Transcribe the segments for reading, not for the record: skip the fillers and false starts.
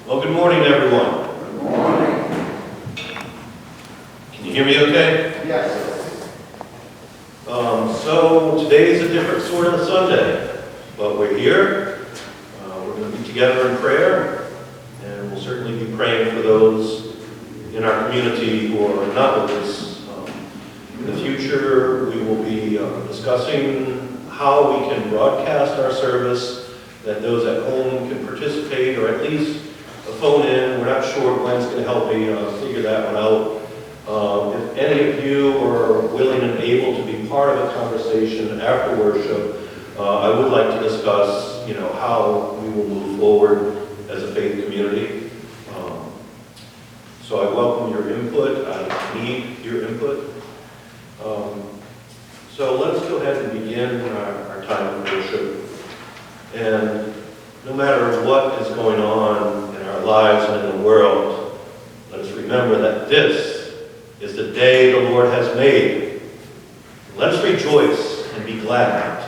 Well, good morning, everyone. Good morning. Can you hear me okay? Yes. So today's a different sort of Sunday, but we're here. We're going to be together in prayer, and we'll certainly be praying for those in our community who are not with us. In the future, we will be discussing how we can broadcast our service, that those at home can participate, or at least phone in. We're not sure. Glenn's going to help me figure that one out. If any of you are willing and able to be part of a conversation after worship, I would like to discuss, how we will move forward as a faith community. So I welcome your input. I need your input. So let's go ahead and begin our time of worship. And no matter what is going on in our lives and in the world, let us remember that this is the day the Lord has made. Let us rejoice and be glad in it.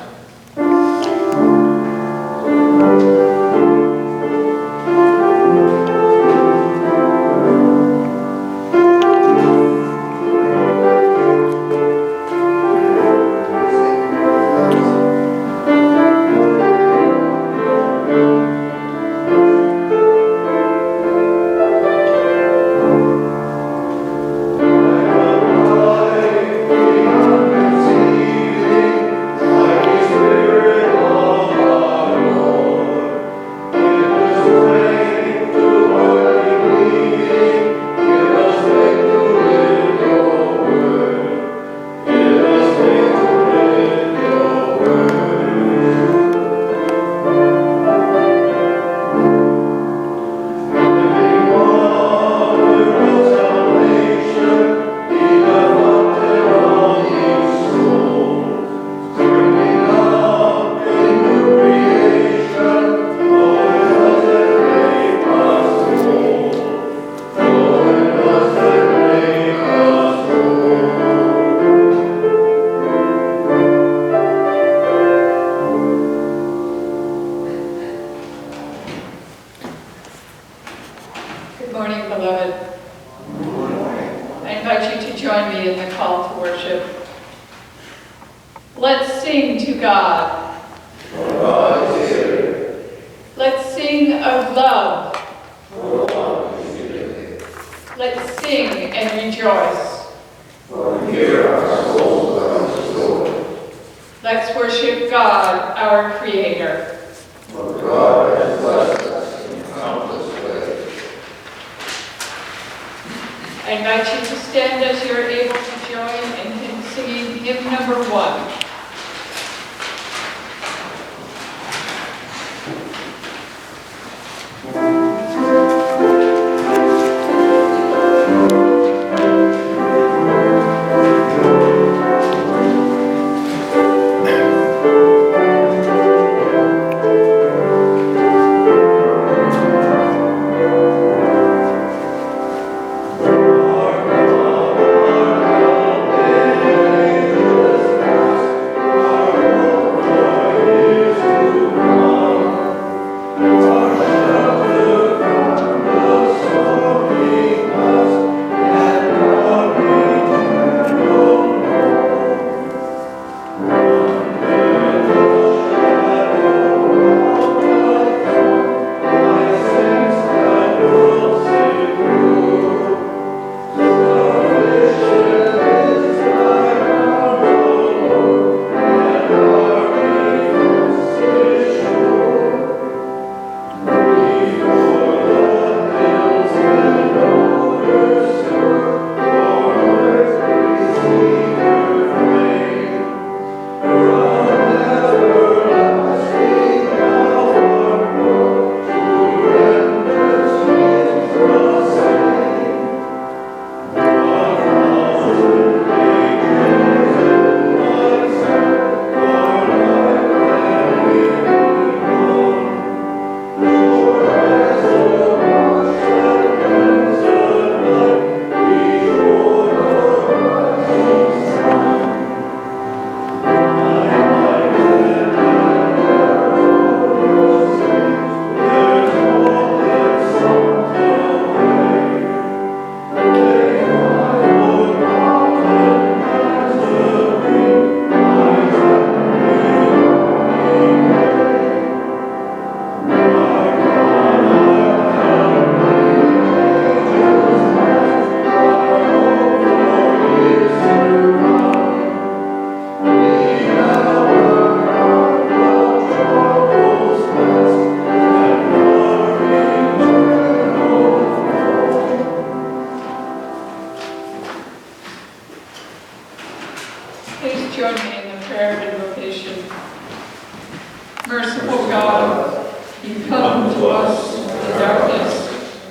to us in the darkness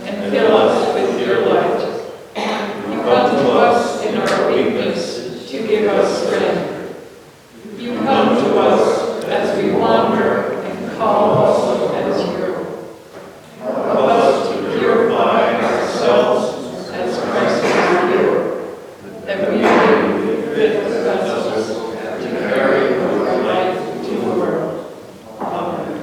and fill us with your light. You come to us in our weakness to give us strength. You come to us as we wander and call us as you. Help us to purify ourselves as Christ is pure, that we may be fit vessels to carry your life to the world. Amen.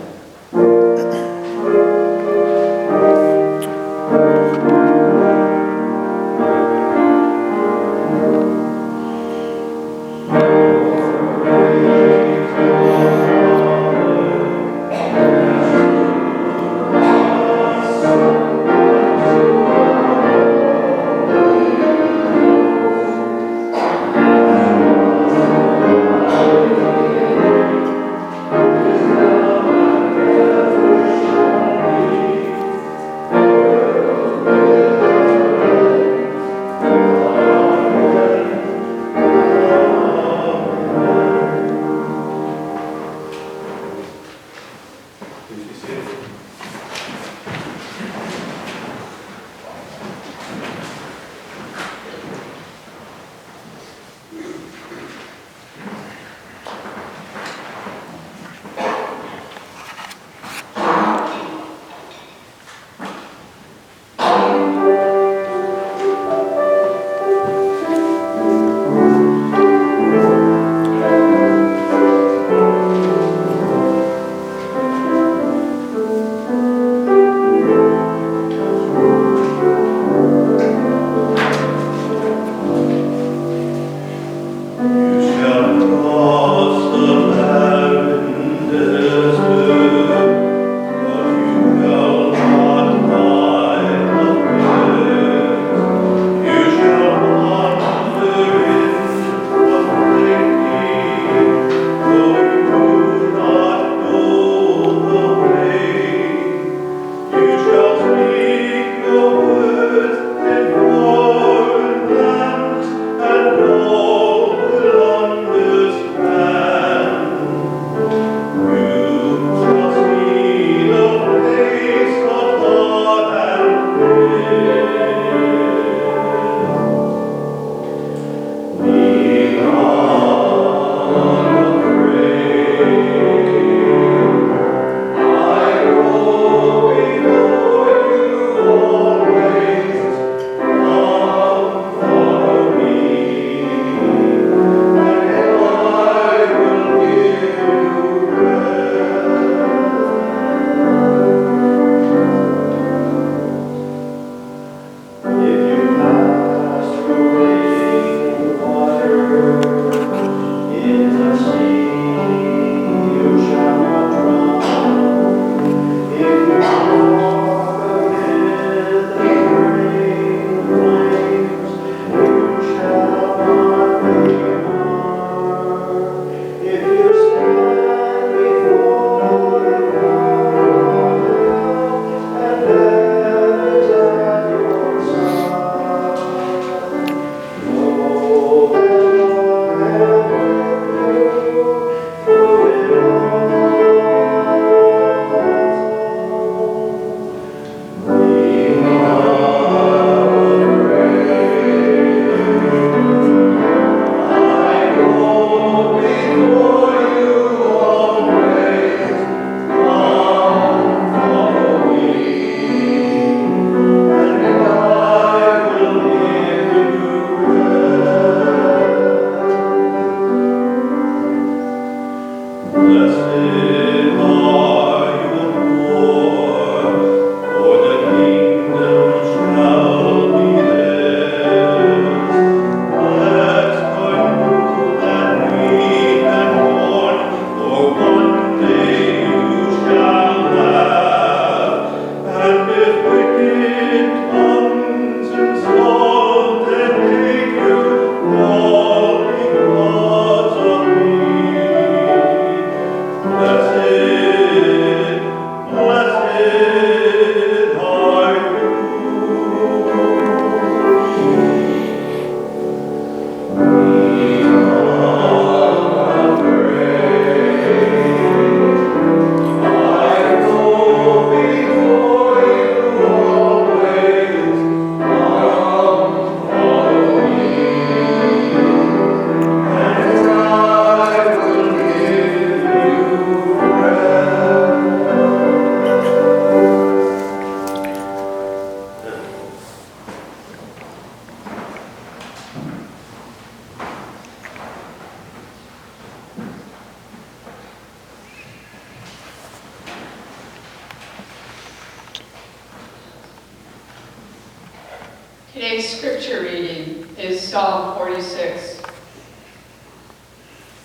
Today's scripture reading is Psalm 46.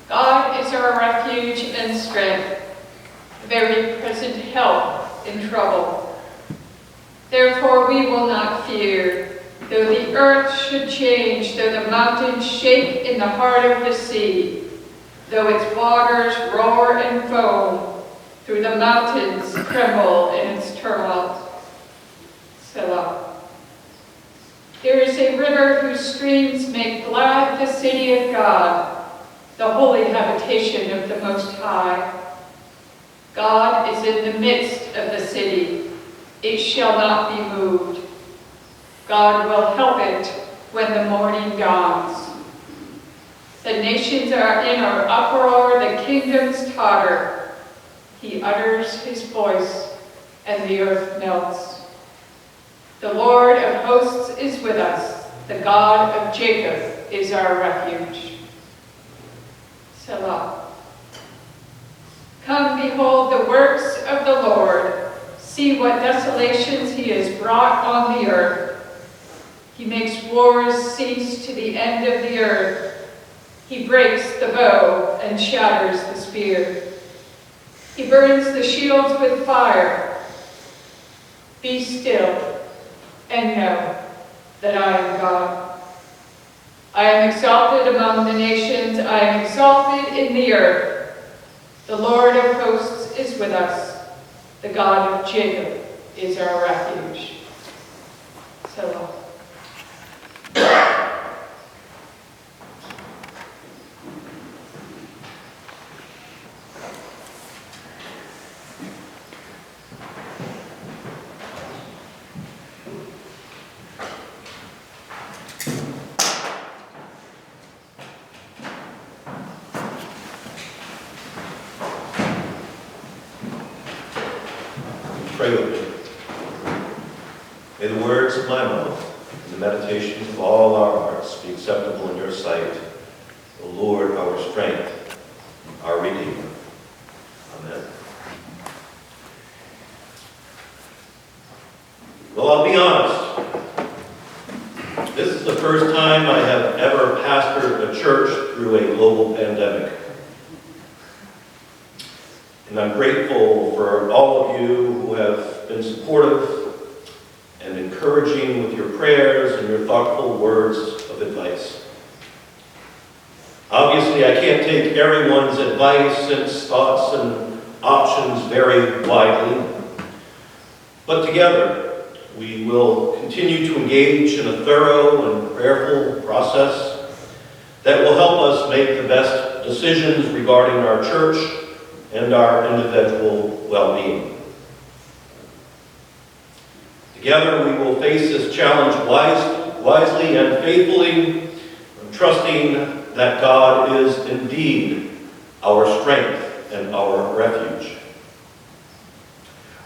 God is our refuge and strength, a very present help in trouble. Therefore we will not fear, though the earth should change, though the mountains shake in the heart of the sea, though its waters roar and foam, through the mountains tremble in its tumult. Selah. There is a river whose streams make glad the city of God, the holy habitation of the Most High. God is in the midst of the city. It shall not be moved. God will help it when the morning dawns. The nations are in an uproar, the kingdoms totter. He utters his voice, and the earth melts. The Lord of hosts is with us. The God of Jacob is our refuge. Selah. Come, behold the works of the Lord. See what desolations he has brought on the earth. He makes wars cease to the end of the earth. He breaks the bow and shatters the spear. He burns the shields with fire. Be still and know that I am God. I am exalted among the nations. I am exalted in the earth. The Lord of hosts is with us. The God of Jacob is our refuge. Selah. Pray with me. May the words of my mouth and the meditations of all our hearts be acceptable in your sight, O Lord, our strength, our Redeemer. Amen. Well, I'll be honest. This is the first time I have ever pastored a church through a global pandemic. And I'm grateful for all of you who have been supportive and encouraging with your prayers and your thoughtful words of advice. Obviously, I can't take everyone's advice since thoughts and options vary widely. But together, we will continue to engage in a thorough and prayerful process that will help us make the best decisions regarding our church and our individual well-being. Together we will face this challenge wisely and faithfully, trusting that God is indeed our strength and our refuge.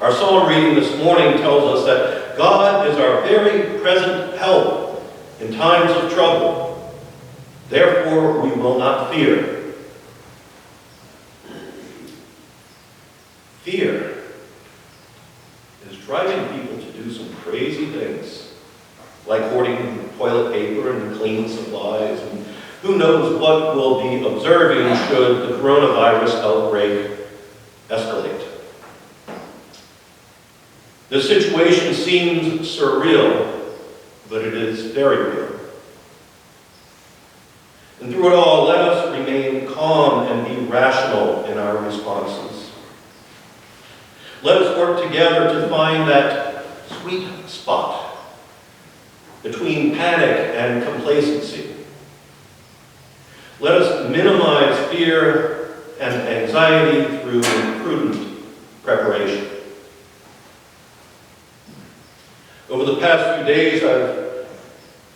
Our psalm reading this morning tells us that God is our very present help in times of trouble. Therefore we will not fear. Fear is driving people to do some crazy things, like hoarding toilet paper and cleaning supplies, and who knows what we'll be observing should the coronavirus outbreak escalate. The situation seems surreal, but it is very real. And through it all, let us remain calm and be rational in our responses. Let us work together to find that sweet spot between panic and complacency. Let us minimize fear and anxiety through prudent preparation. Over the past few days, I've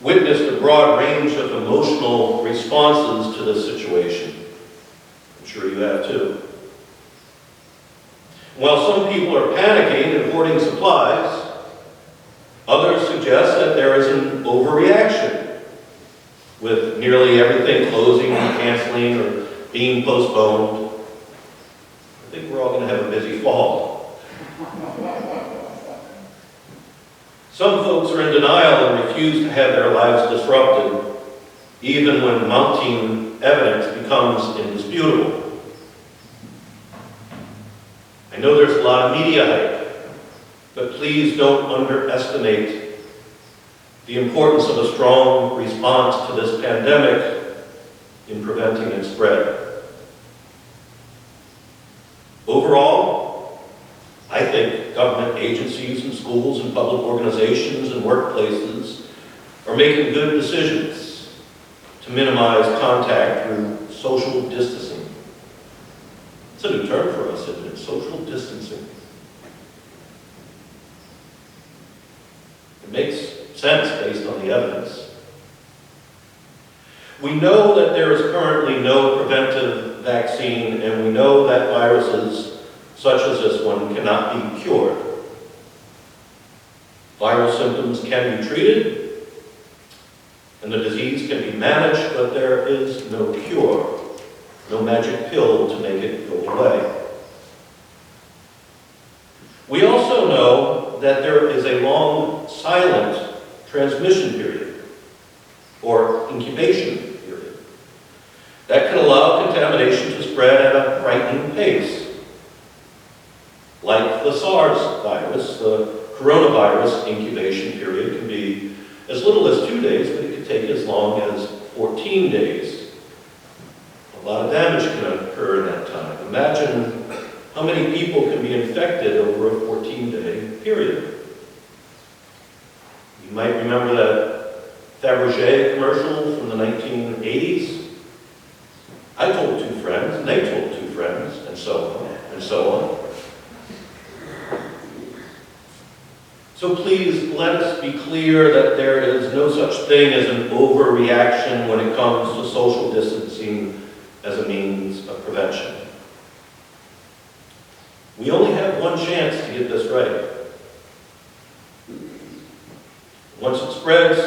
witnessed a broad range of emotional responses to this situation. I'm sure you have too. While some people are panicking and hoarding supplies, others suggest that there is an overreaction, with nearly everything closing, canceling, or being postponed. I think we're all going to have a busy fall. Some folks are in denial and refuse to have their lives disrupted, even when mounting evidence becomes indisputable. I know there's a lot of media hype, but please don't underestimate the importance of a strong response to this pandemic in preventing its spread. Overall, I think government agencies and schools and public organizations and workplaces are making good decisions to minimize contact through social distancing. It's a new term for us, isn't it? Social distancing. It makes sense based on the evidence. We know that there is currently no preventive vaccine, and we know that viruses such as this one cannot be cured. Viral symptoms can be treated, and the disease can be managed, but there is no cure, no magic pill to make it go away. We also know that there is a long, silent transmission period, or incubation period, that can allow contamination to spread at a frightening pace. Like the SARS virus, the coronavirus incubation period can be as little as 2 days, but it could take as long as 14 days. A lot of damage can occur in that time. Imagine how many people can be infected over a 14-day period. You might remember that Fabergé commercial from the 1980s. I told 2 friends, and they told 2 friends, and so on, and so on. So please, let us be clear that there is no such thing as an overreaction when it comes to social distancing as a means of prevention. We only have one chance to get this right. Once it spreads,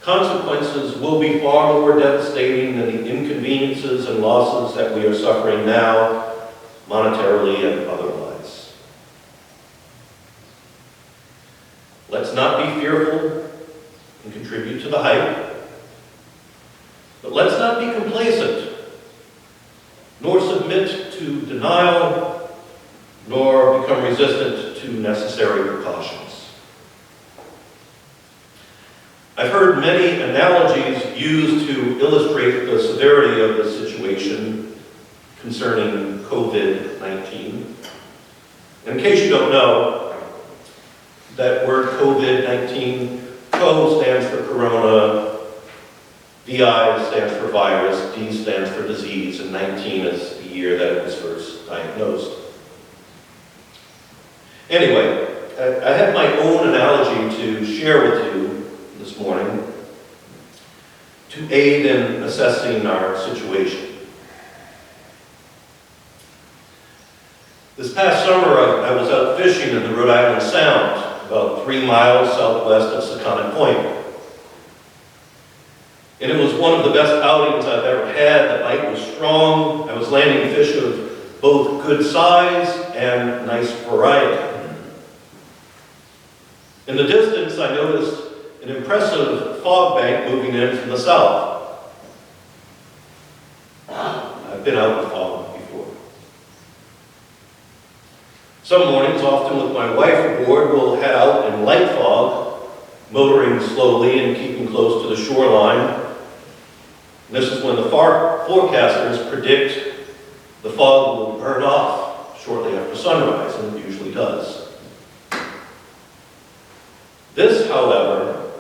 consequences will be far more devastating than the inconveniences and losses that we are suffering now, monetarily and otherwise. Let's not be fearful and contribute to the hype, but let's not be complacent, nor submit to denial, nor become resistant to necessary precautions. I've heard many analogies used to illustrate the severity of the situation concerning COVID-19. In case you don't know, that word COVID-19, CO stands for corona, VI stands for virus, D stands for disease, and 19 is the year that it was first diagnosed. Anyway, I have my own analogy to share with you this morning to aid in assessing our situation. This past summer, I was out fishing in the Rhode Island Sound, about 3 miles southwest of Secana Point. And it was one of the best outings I've ever had. The bite was strong. I was landing fish of both good size and nice variety. In the distance, I noticed an impressive fog bank moving in from the south. I've been out in fog before. Some mornings, often with my wife aboard, we'll head out in light fog, motoring slowly and keeping close to the shoreline. And this is when the forecasters predict the fog will burn off shortly after sunrise, and it usually does. This, however,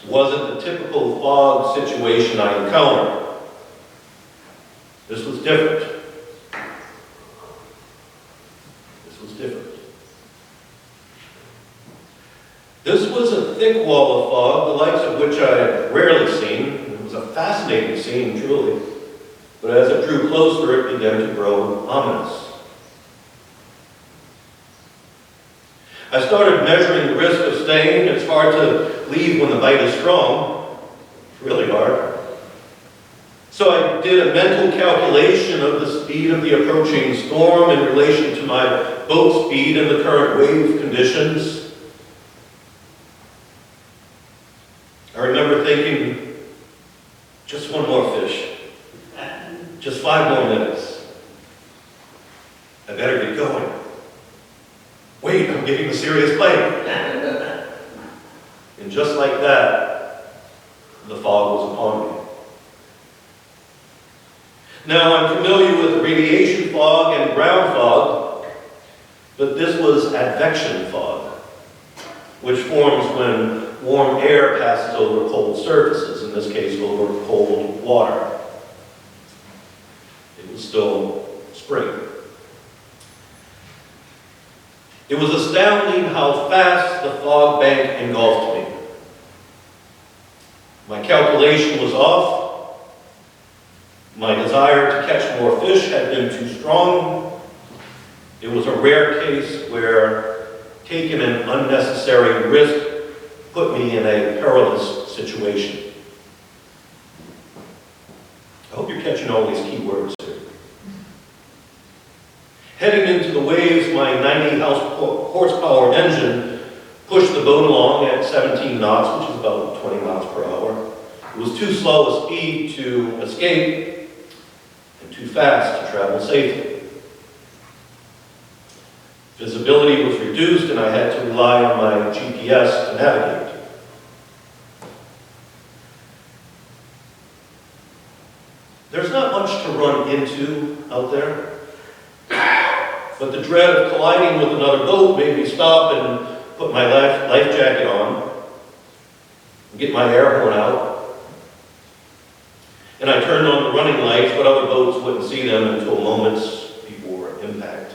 wasn't the typical fog situation I encountered. This was different. This was a thick wall of fog, the likes of which I had rarely seen. It was a fascinating scene, truly. But as it drew closer, it began to grow ominous. I started measuring the risk of staying. It's hard to leave when the bite is strong. It's really hard. So I did a mental calculation of the speed of the approaching storm in relation to my boat speed and the current wave conditions. thinking, just one more fish, just 5 more minutes. I better get going. Wait, I'm getting a serious bite. And just like that, the fog was upon me. Now, I'm familiar with radiation fog and ground fog, but this was advection fog, which forms when warm air passes over cold surfaces, in this case over cold water. It was still spring. It was astounding how fast the fog bank engulfed me. My calculation was off. My desire to catch more fish had been too strong. It was a rare case where taking an unnecessary risk put me in a perilous situation. I hope you're catching all these key words here. Heading into the waves, my 90 horsepower engine pushed the boat along at 17 knots, which is about 20 miles per hour. It was too slow a speed to escape and too fast to travel safely. Visibility was reduced and I had to rely on my GPS to navigate. There's not much to run into out there, but the dread of colliding with another boat made me stop and put my life jacket on and get my air horn out. And I turned on the running lights, but other boats wouldn't see them until moments before impact.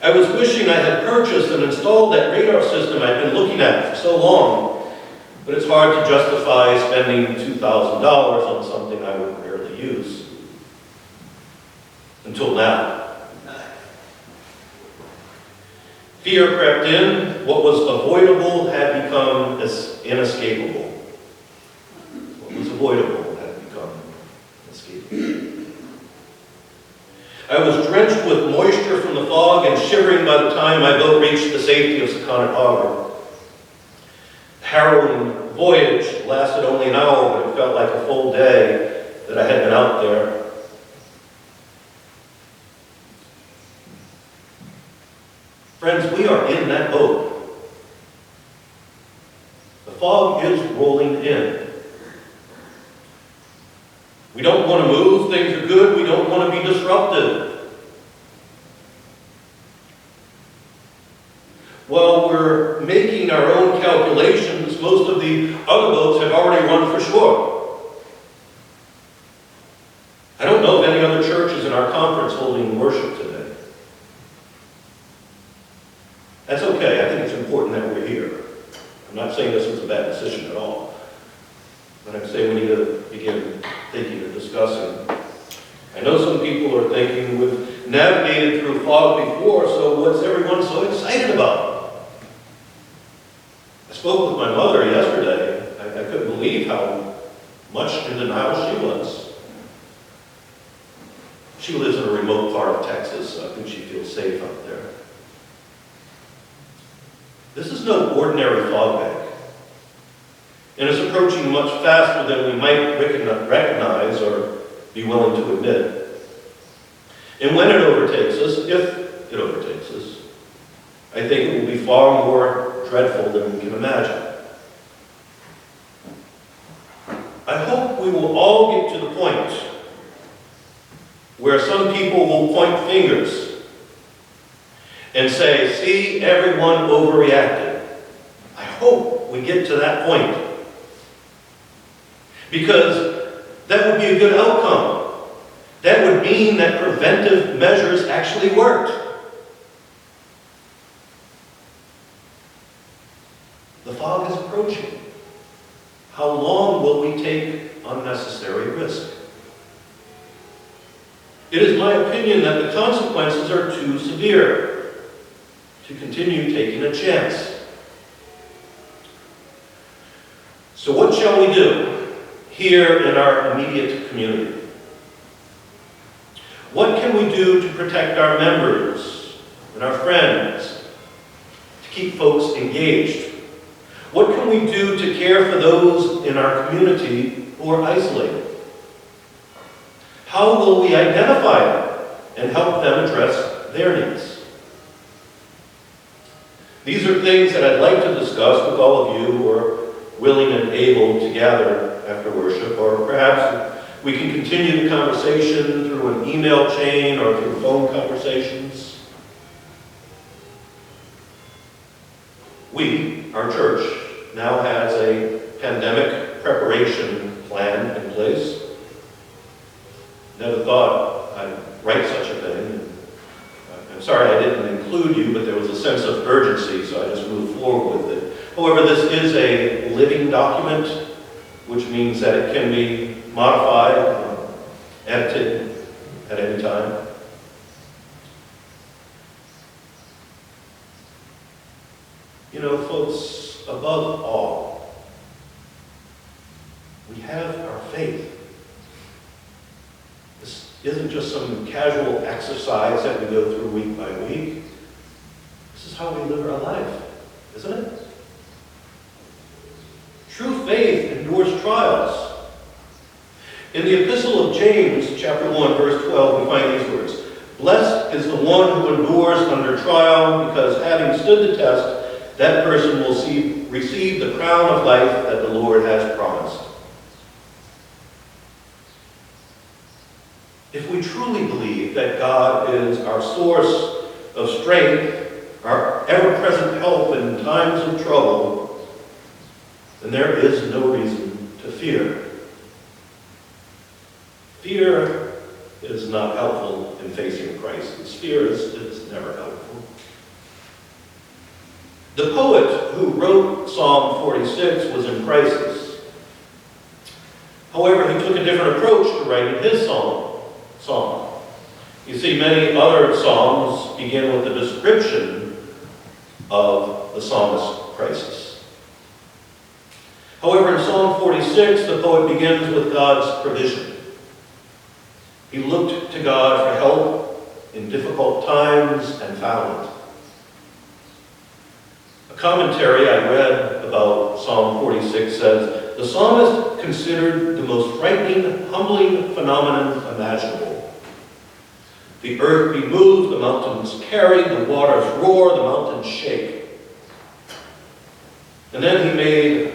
I was wishing I had purchased and installed that radar system I'd been looking at for so long, but it's hard to justify spending $2,000 on something I would rarely use. Until now. Fear crept in. What was avoidable had become inescapable. What was avoidable had become inescapable. I was drenched with moisture from the fog and shivering by the time my boat reached the safety of Secundit Harbor. The harrowing voyage lasted only an hour, but it felt like a full day that I had been out there. Friends, we are in that boat. The fog is rolling in. We don't want to move. Things are good. We don't want to be disrupted. While we're making our own calculations, most of the other boats have already run for shore. I don't know of any other churches in our conference holding worship today. That's okay. I think it's important that we're here. I'm not saying this was a bad decision at all. But I'm saying we need to begin thinking and discussing. I know some people are thinking we've navigated through fog before, so what's everyone so excited about? I spoke with my mother yesterday. I couldn't believe how much in denial she was. She lives in a remote part of Texas, so I think she feels safe out there. This is no ordinary fog bank, and it's approaching much faster than we might recognize or be willing to admit. And when it overtakes us, if it overtakes us, I think it will be far more dreadful than we can imagine. I hope we will all get to the point where some people will point fingers and say, see, everyone overreacted. I hope we get to that point. Because that would be a good outcome. That would mean that preventive measures actually worked. The fog is approaching. How long will we take unnecessary risk? It is my opinion that the consequences are too severe to continue taking a chance. So what shall we do here in our immediate community? What can we do to protect our members and our friends, to keep folks engaged? What can we do to care for those in our community who are isolated? How will we identify them and help them address their needs? These are things that I'd like to discuss with all of you who are willing and able to gather after worship, or perhaps we can continue the conversation through an email chain or through phone conversations. We, our church, now has a pandemic preparation plan in place. Never thought I'd write such a thing. I'm sorry I didn't include you, but there was a sense of urgency, so I just moved forward with it. However, this is a living document, which means that it can be modified, edited at any time. You know, folks, above all, we have our faith. This isn't just some casual exercise that we go through week by week. This is how we live our life, isn't it? True faith endures trials. In the Epistle of James, chapter 1, verse 12, we find these words. Blessed is the one who endures under trial, because having stood the test, that person will receive the crown of life that the Lord has promised. If we truly believe that God is our source of strength, our ever-present help in times of trouble, then there is no reason to fear. Fear is not helpful in facing crisis. Fear is never helpful. The poet who wrote Psalm 46 was in crisis. However, he took a different approach to writing his psalm. You see, many other psalms begin with a description of the psalmist's crisis. However, in Psalm 46, the poet begins with God's provision. He looked to God for help in difficult times and found it. A commentary I read about Psalm 46 says, the psalmist considered the most frightening, humbling phenomenon imaginable. The earth be moved, the mountains carry, the waters roar, the mountains shake. And then he made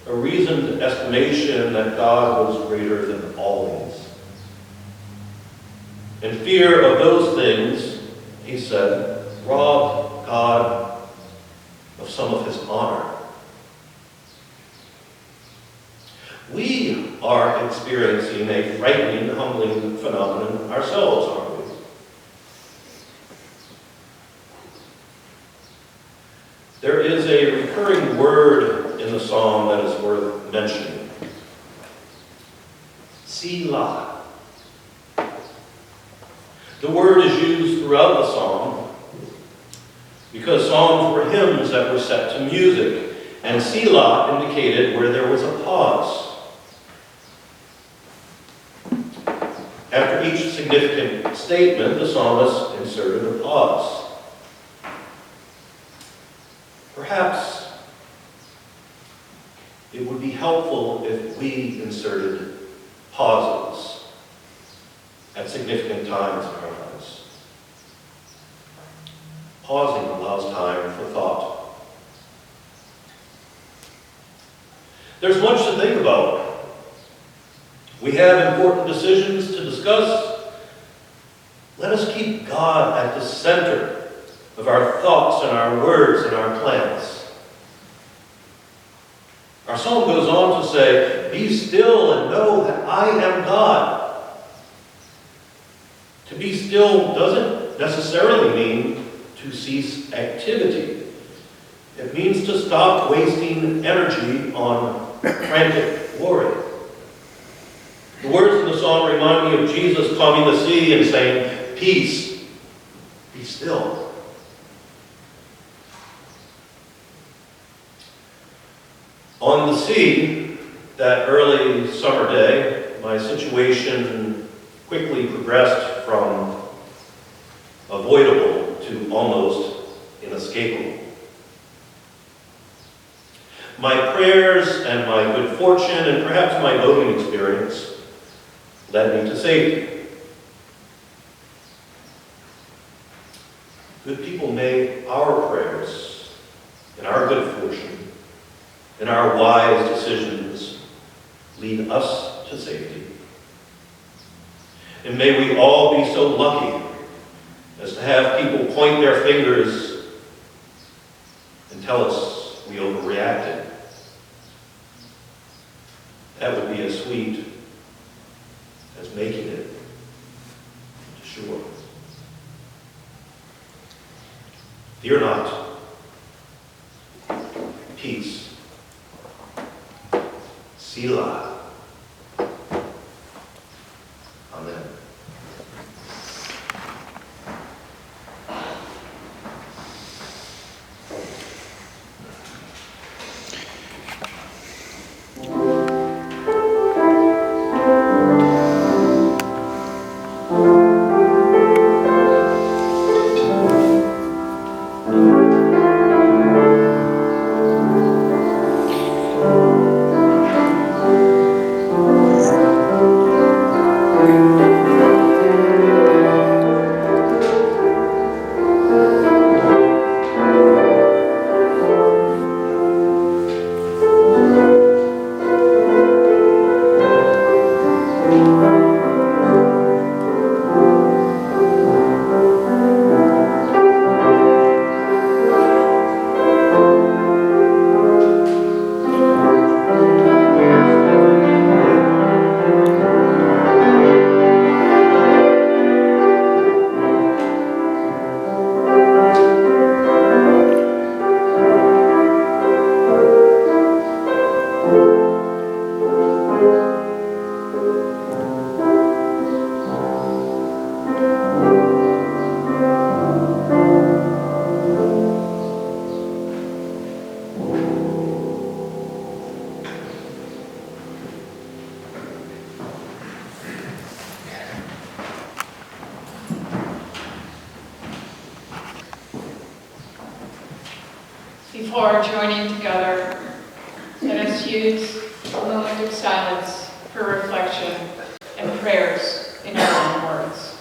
a reasoned estimation that God was greater than all these. In fear of those things, he said, robbed God of some of his honor. We are experiencing a frightening, humbling phenomenon ourselves, aren't we? There is a recurring word in the psalm that is worth mentioning. Selah. The word is used throughout the psalm because psalms were hymns that were set to music, and Selah indicated where there was a pause. After each significant statement, the psalmist inserted a pause. Perhaps it would be helpful if we inserted pauses at significant times in our lives. Pausing allows time for thought. There's much to think about. We have important decisions to discuss. Let us keep God at the center of our thoughts and our words and our plans. Our psalm goes on to say, be still and know that I am God. To be still doesn't necessarily mean to cease activity. It means to stop wasting energy on frantic worry. The words in the psalm remind me of Jesus calming the sea and saying, peace, be still. On the sea, that early summer day, my situation quickly progressed from avoidable to almost inescapable. My prayers and my good fortune and perhaps my voting experience led me to safety. Good people, may our prayers and our good fortune and our wise decisions lead us to safety. And may we all be so lucky as to have people point their fingers and tell us we overreacted. That would be as sweet as making it to shore. Fear not. Peace. Selah. Amen. Before joining together, let us use a moment of silence for reflection and prayers in our own words.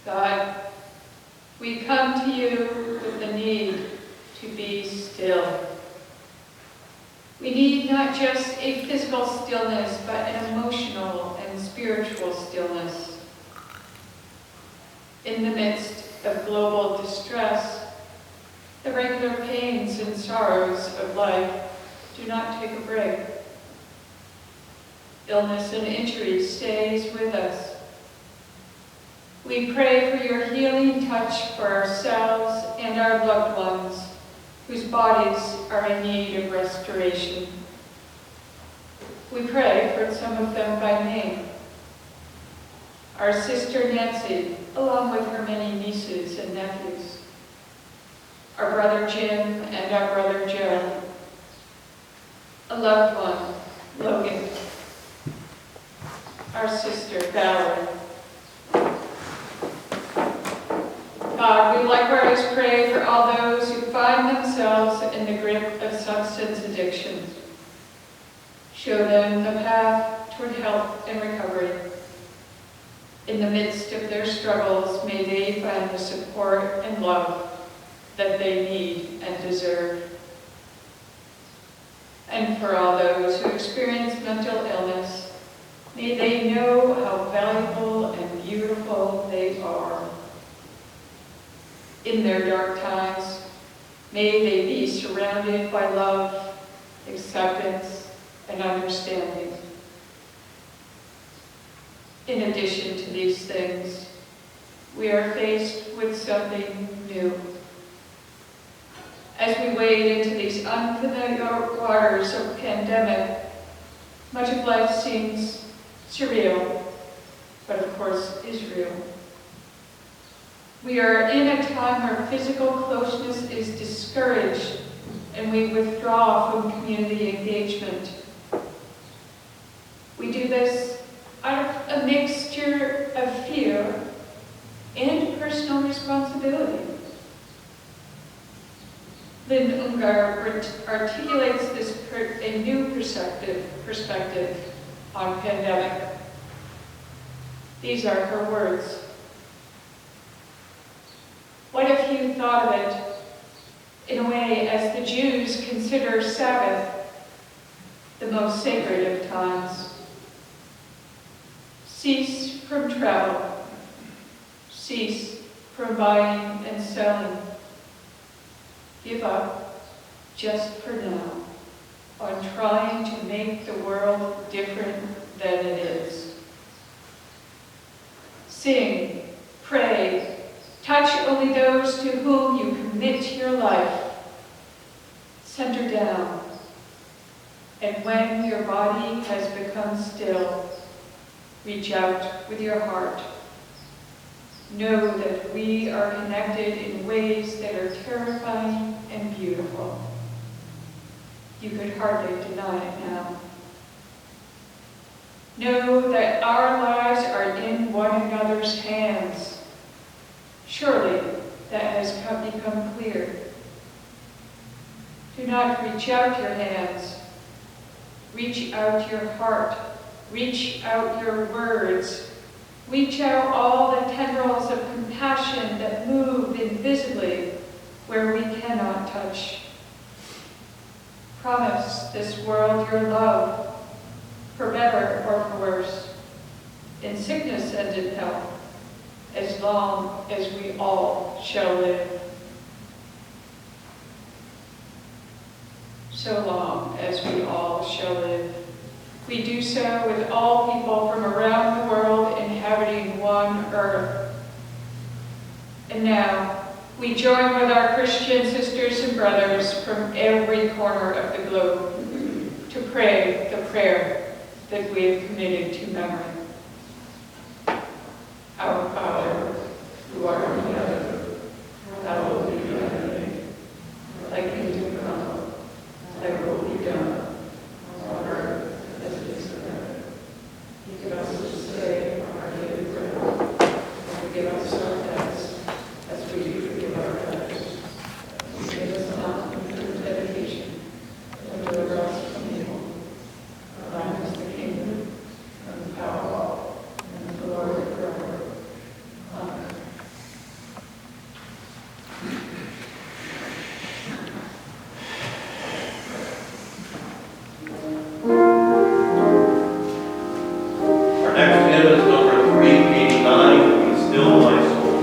God, we come to you with the need to be still. We need not just a physical stillness, but an emotional and spiritual stillness. In the midst of global distress, the regular pains and sorrows of life do not take a break. Illness and injury stays with us. We pray for your healing touch for ourselves and our loved ones whose bodies are in need of restoration. We pray for some of them by name. Our sister Nancy, along with her many nieces and nephews. Our brother Jim and our brother Joe. A loved one, Logan. Our sister Valerie. God, we likewise pray for all those who find themselves in the grip of substance addiction. Show them the path toward health and recovery. In the midst of their struggles, may they find the support and love that they need and deserve. And for all those who experience mental illness, may they know how valuable and beautiful they are. in their dark times. May they be surrounded by love, acceptance, and understanding. In addition to these things, we are faced with something new. As we wade into these unfamiliar waters of pandemic, much of life seems surreal, but of course is real. We are in a time where physical closeness is discouraged and we withdraw from community engagement. We do this out of a mixture of fear and personal responsibility. Lynn Ungar articulates a new perspective on pandemic. These are her words. What if you thought of it in a way as the Jews consider Sabbath the most sacred of times? Cease from travel. Cease from buying and selling. Give up, just for now, on trying to make the world different than it is. Sing, pray, touch only those to whom you commit your life. Center down. And when your body has become still, reach out with your heart. Know that we are connected in ways that are terrifying and beautiful. You could hardly deny it now. Know that our lives are in one another's hands. Surely that has become clear. Do not reach out your hands. Reach out your heart. Reach out your words. Reach out all the tendrils of compassion that move invisibly where we cannot touch. Promise this world your love, for better or for worse, in sickness and in health, as long as we all shall live. So long as we all shall live. We do so with all people from around the world inhabiting one earth. And now, we join with our Christian sisters and brothers from every corner of the globe to pray the prayer that we have committed to memory. Our Father, who art in heaven, hallowed be thy name. Thy kingdom come, thy will be done, on earth as it is in heaven. Give us this day our daily bread, and forgive us our debts, as we do forgive our debtors. And lead us not into temptation, but deliver us from evil. For thine is the kingdom, and the power, and the glory forever. Amen. Our next hymn is number 389, Be Still My Soul.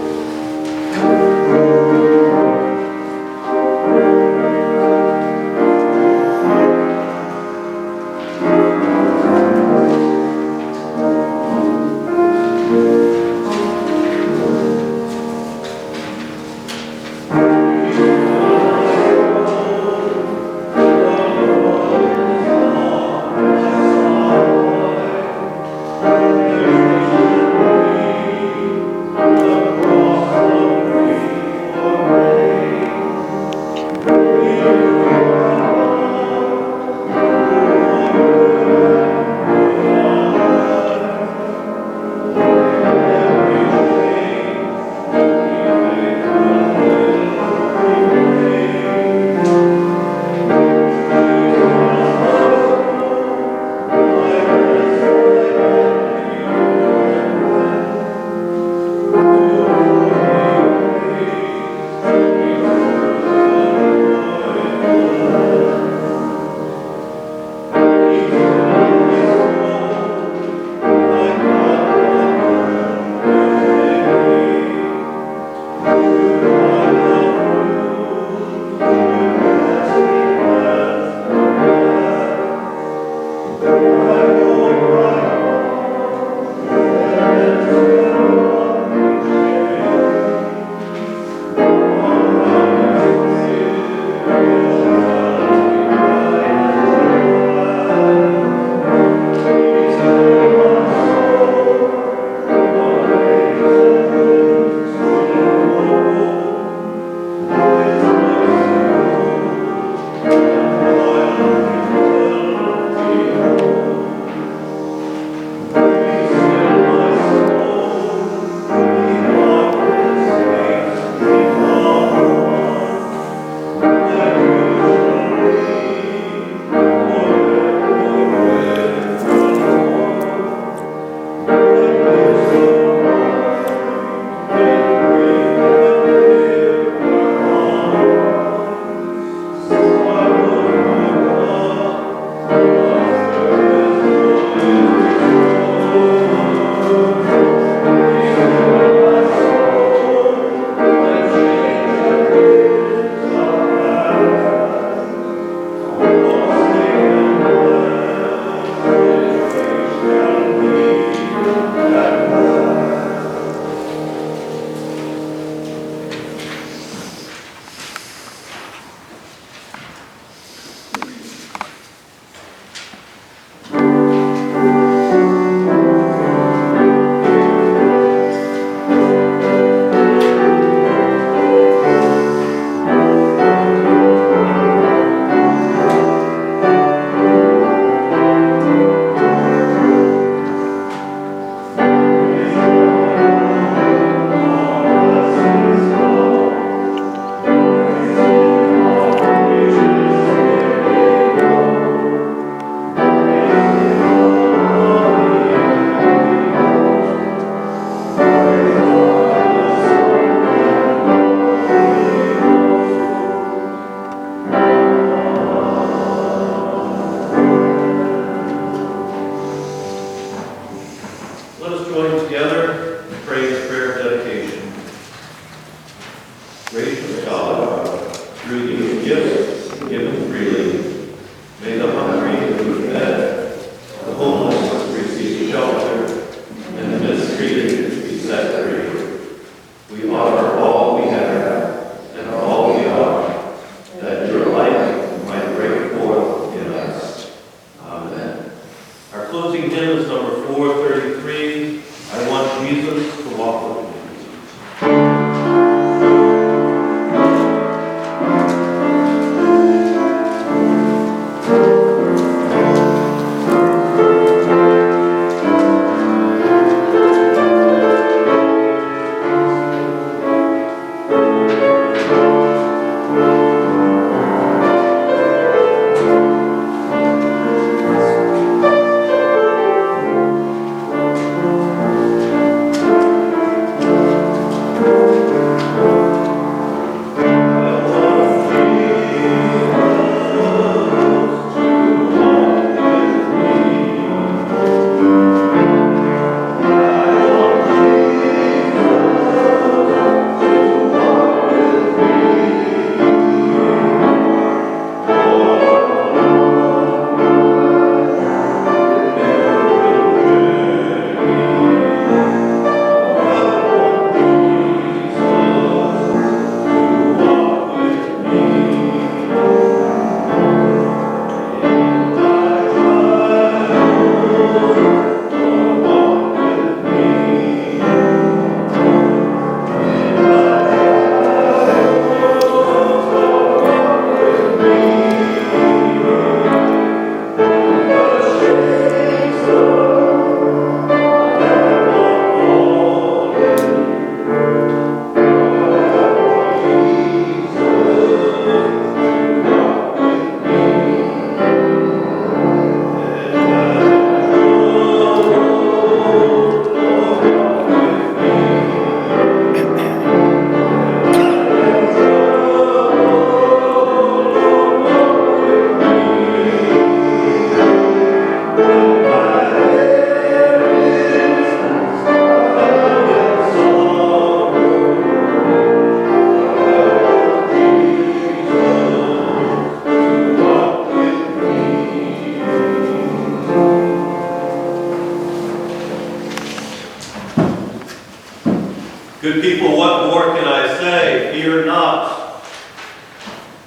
say, fear not,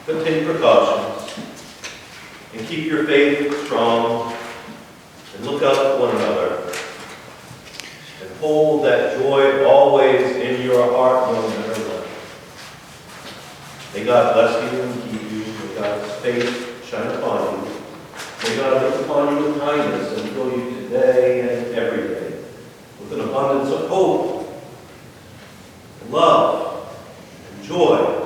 but take precautions, and keep your faith strong, and look out for one another, and hold that joy always in your heart no matter what. May God bless you and keep you. May God's face shine upon you. May God look upon you with kindness and fill you today and every day with an abundance of hope, and love, and joy,